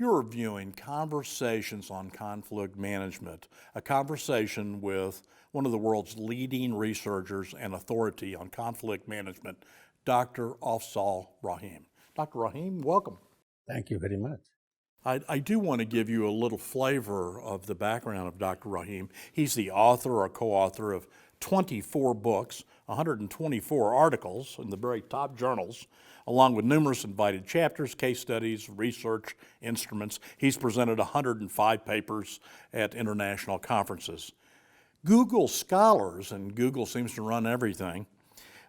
You're reviewing Conversations on Conflict Management, a conversation with one of the world's leading researchers and authority on conflict management, Dr. Afzal Rahim. Dr. Rahim, welcome. Thank you very much. I do want to give you a little flavor of the background of Dr. Rahim. He's the author or co-author of 24 books, 124 articles in the very top journals, along with numerous invited chapters, case studies, research instruments. He's presented 105 papers at international conferences. Google Scholars, and Google seems to run everything,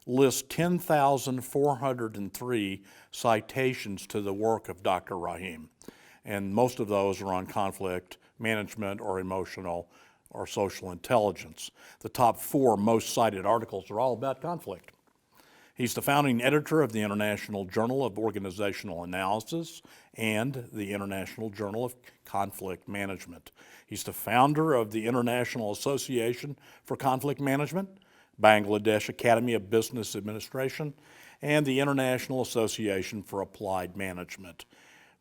list 10,403 citations to the work of Dr. Rahim. And most of those are on conflict management or emotional or social intelligence. The top 4 most cited articles are all about conflict. He's the founding editor of the International Journal of Organizational Analysis and the International Journal of Conflict Management. He's the founder of the International Association for Conflict Management, Bangladesh Academy of Business Administration, and the International Association for Applied Management,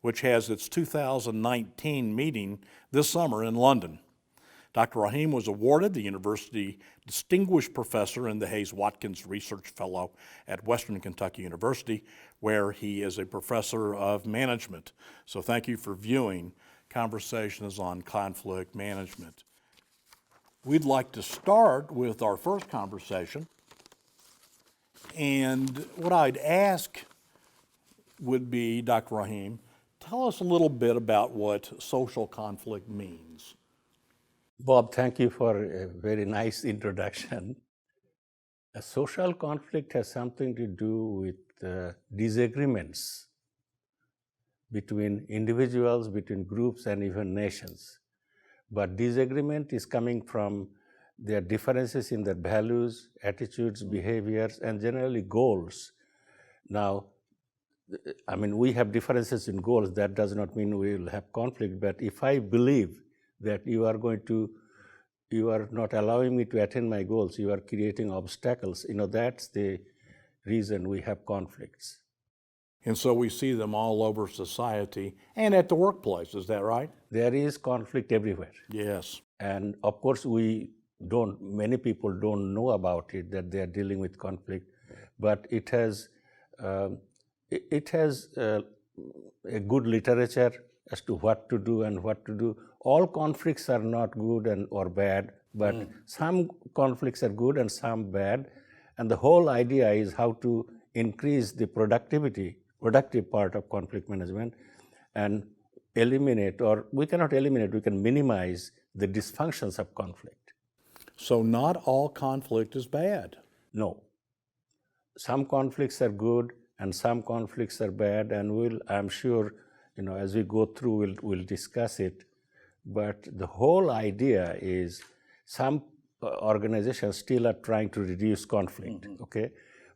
which has its 2019 meeting this summer in London. Dr. Rahim was awarded the University Distinguished Professor and the Hayes-Watkins Research Fellow at Western Kentucky University, where he is a professor of management. So thank you for viewing Conversations on Conflict Management. We'd like to start with our first conversation, and what I'd ask would be, Dr. Rahim, tell us a little bit about what social conflict means. Bob, thank you for a very nice introduction. A social conflict has something to do with disagreements between individuals, between groups, and even nations. But disagreement is coming from their differences in their values, attitudes, behaviors, and generally goals. Now, I mean, we have differences in goals. That does not mean we will have conflict. But if I believe that you are not allowing me to attain my goals, you are creating obstacles, that's the reason we have conflicts. And so we see them all over society and at the workplace, is that right? There is conflict everywhere. Yes. And of course, many people don't know about it, that they are dealing with conflict, but it has a good literature as to what to do and what to do. All conflicts are not good or bad, but some conflicts are good and some bad. And the whole idea is how to increase the productive part of conflict management and eliminate, or we cannot eliminate, we can minimize the dysfunctions of conflict. So not all conflict is bad. No. Some conflicts are good and some conflicts are bad, and I'm sure, as we go through, we'll discuss it. But the whole idea is some organizations still are trying to reduce conflict, okay?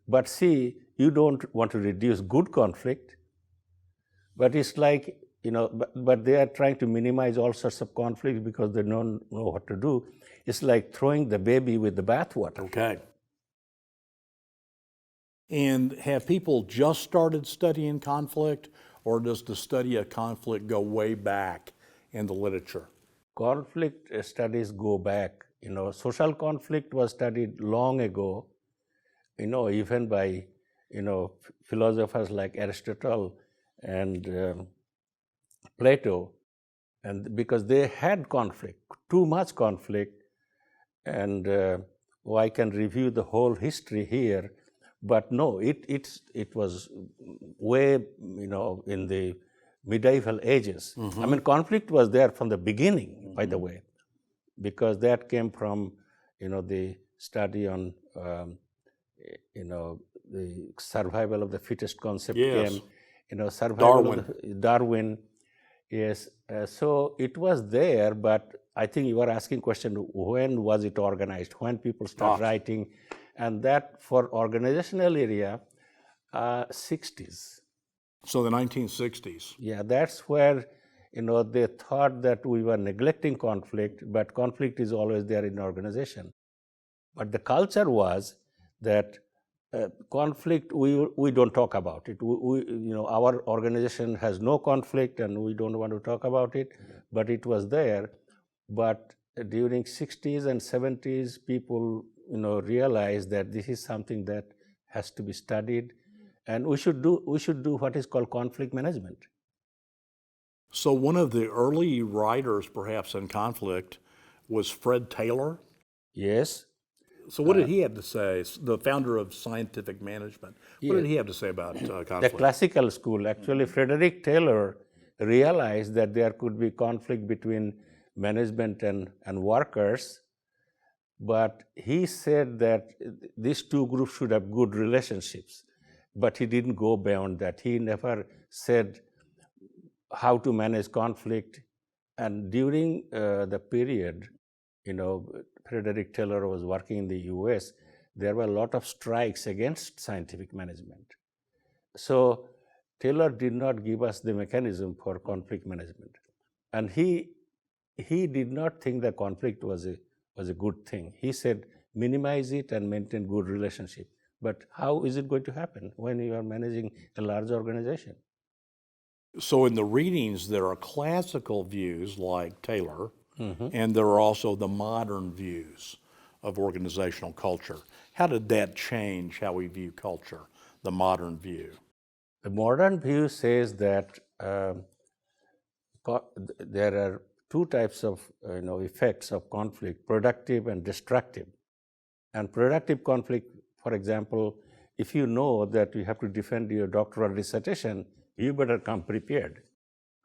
But see, you don't want to reduce good conflict, but it's like, but they are trying to minimize all sorts of conflict because they don't know what to do. It's like throwing the baby with the bathwater. Okay. And have people just started studying conflict, or does the study of conflict go way back in the literature? Conflict studies go back. Social conflict was studied long ago, even by, philosophers like Aristotle and Plato, and because they had conflict, too much conflict, and I can review the whole history here, but no, it was way, in the medieval ages. I mean, conflict was there from the beginning, by the way, because that came from, the study on, the survival of the fittest concept came, survival Darwin. Yes, so it was there, but I think you were asking question, when was it organized, when people start writing, and that for organizational area, 60s. So the 1960s. Yeah, that's where, they thought that we were neglecting conflict, but conflict is always there in organization. But the culture was that conflict, we don't talk about it. Our organization has no conflict and we don't want to talk about it, but it was there. But during 60s and 70s, people realized that this is something that has to be studied, and we should do what is called conflict management. So one of the early writers, perhaps, in conflict was Fred Taylor. Yes. So what did he have to say? The founder of scientific management. What did he have to say about The conflict? classical school, actually, Frederick Taylor realized that there could be conflict between management and workers, but he said that these two groups should have good relationships. But he didn't go beyond that. He never said how to manage conflict. And during the period, Frederick Taylor was working in the US, there were a lot of strikes against scientific management. So Taylor did not give us the mechanism for conflict management. And he did not think that conflict was a good thing. He said, minimize it and maintain good relationship. But how is it going to happen when you are managing a large organization? So in the readings, there are classical views like Taylor, and there are also the modern views of organizational culture. How did that change how we view culture, the modern view? The modern view says that there are two types of effects of conflict: productive and destructive. And productive conflict, for example, if you know that you have to defend your doctoral dissertation, you better come prepared.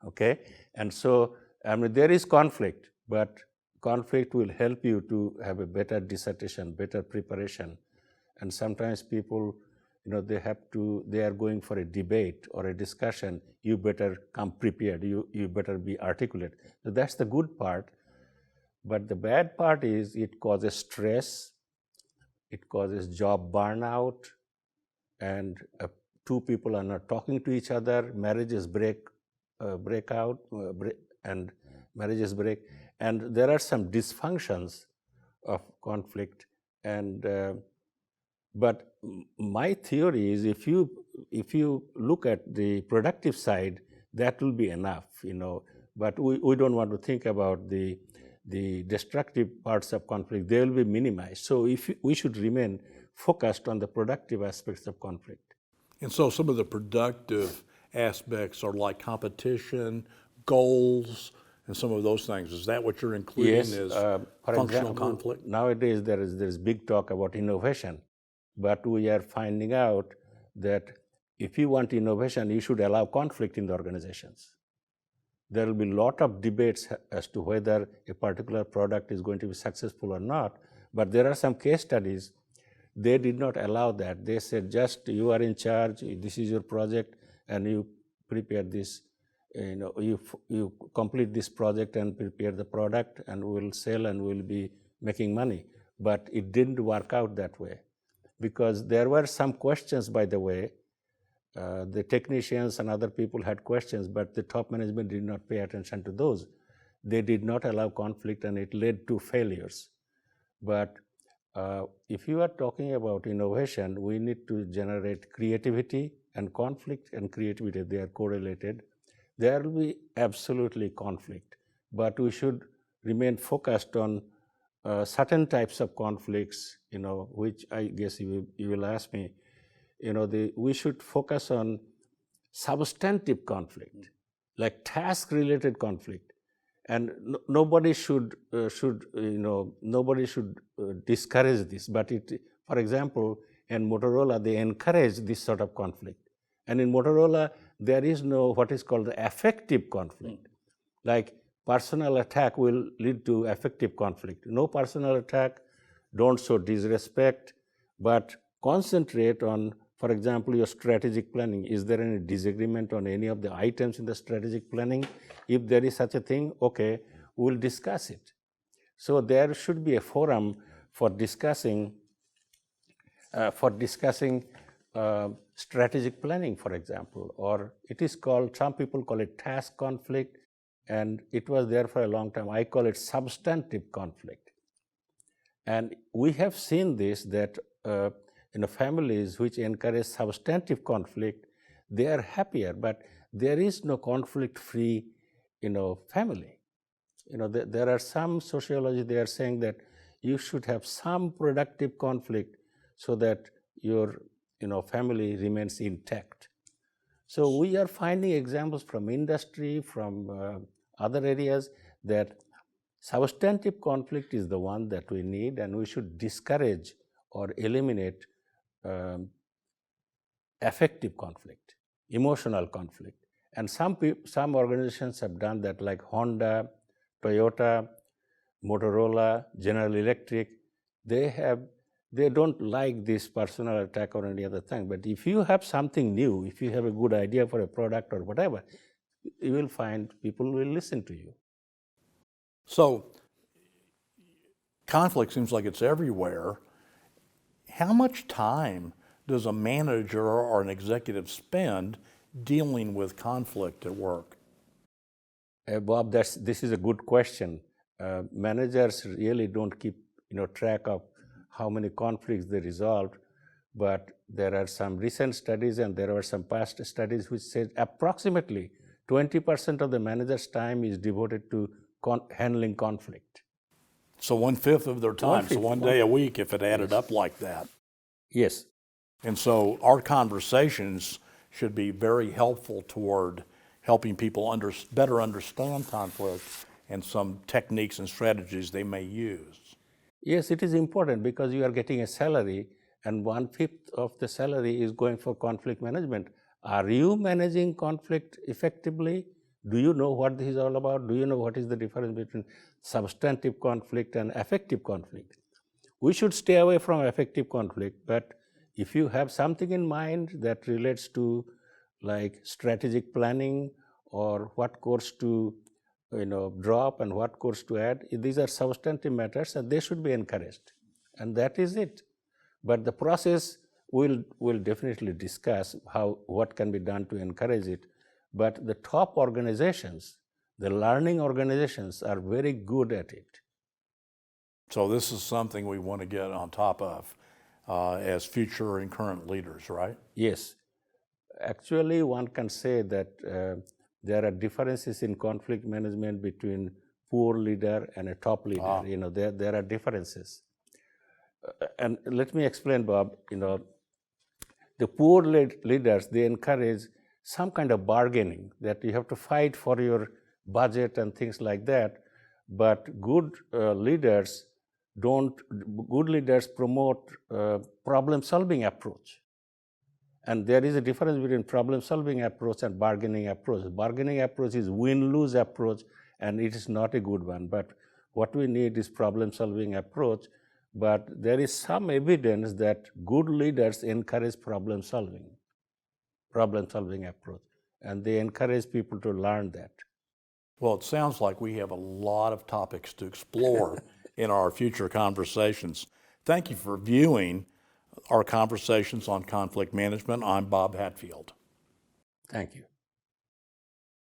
Okay? And so, there is conflict, but conflict will help you to have a better dissertation, better preparation. And sometimes people, they are going for a debate or a discussion, you better come prepared, you better be articulate. So that's the good part. But the bad part is it causes stress, it causes job burnout, and two people are not talking to each other, marriages break out, and marriages break, and there are some dysfunctions of conflict. And but my theory is, if you look at the productive side, that will be enough, But we don't want to think about the destructive parts of conflict. They will be minimized. So we should remain focused on the productive aspects of conflict. And so some of the productive aspects are like competition, goals, and some of those things. Is that what you're including Yes, as for functional example, conflict? nowadays there is big talk about innovation, but we are finding out that if you want innovation, you should allow conflict in the organizations. There will be a lot of debates as to whether a particular product is going to be successful or not, but there are some case studies. They did not allow that. They said, just you are in charge, this is your project, and you prepare this, you complete this project and prepare the product, and we will sell and we will be making money. But it didn't work out that way, because there were some questions, by the way. The technicians and other people had questions, but the top management did not pay attention to those. They did not allow conflict, and it led to failures. But if you are talking about innovation, we need to generate creativity, and conflict and creativity, they are correlated. There will be absolutely conflict, but we should remain focused on certain types of conflicts, which I guess you will ask me. We should focus on substantive conflict, like task-related conflict, and nobody should discourage this. But for example, in Motorola, they encourage this sort of conflict, and in Motorola there is no what is called the affective conflict. Like personal attack will lead to affective conflict. No personal attack, don't show disrespect, but concentrate on, for example, your strategic planning. Is there any disagreement on any of the items in the strategic planning? If there is such a thing, okay, we'll discuss it. So there should be a forum for discussing strategic planning, for example, or it is called, some people call it task conflict, and it was there for a long time. I call it substantive conflict. And we have seen this, that families which encourage substantive conflict, they are happier, but there is no conflict-free, family. There are some sociology, they are saying that you should have some productive conflict so that your, family remains intact. So we are finding examples from industry, from other areas, that substantive conflict is the one that we need, and we should discourage or eliminate affective conflict, emotional conflict. And some organizations have done that, like Honda, Toyota, Motorola, General Electric. They don't like this personal attack or any other thing. But if you have something new, if you have a good idea for a product or whatever, you will find people will listen to you. So conflict seems like it's everywhere. How much time does a manager or an executive spend dealing with conflict at work? Bob, this is a good question. Managers really don't keep track of how many conflicts they resolved, but there are some recent studies and there are some past studies which said approximately 20% of the manager's time is devoted to handling conflict. So 1/5 of their time, so one day a week if it added up like that. Yes. And so our conversations should be very helpful toward helping people better understand conflict and some techniques and strategies they may use. Yes, it is important because you are getting a salary and 1/5 of the salary is going for conflict management. Are you managing conflict effectively? Do you know what this is all about? Do you know what is the difference between substantive conflict and affective conflict? We should stay away from affective conflict, but if you have something in mind that relates to like strategic planning or what course to drop and what course to add, these are substantive matters and they should be encouraged, and that is it. But the process we'll definitely discuss what can be done to encourage it. But the top organizations, the learning organizations, are very good at it. So this is something we want to get on top of as future and current leaders, right? Yes. Actually, one can say that there are differences in conflict management between poor leader and a top leader. There are differences. And let me explain, Bob. The poor leaders, they encourage some kind of bargaining, that you have to fight for your budget and things like that. But good leaders promote problem-solving approach. And there is a difference between problem-solving approach and bargaining approach. Bargaining approach is win-lose approach, and it is not a good one. But what we need is problem-solving approach. But there is some evidence that good leaders encourage problem-solving approach, and they encourage people to learn that. Well, it sounds like we have a lot of topics to explore in our future conversations. Thank you for viewing our conversations on conflict management. I'm Bob Hatfield. Thank you.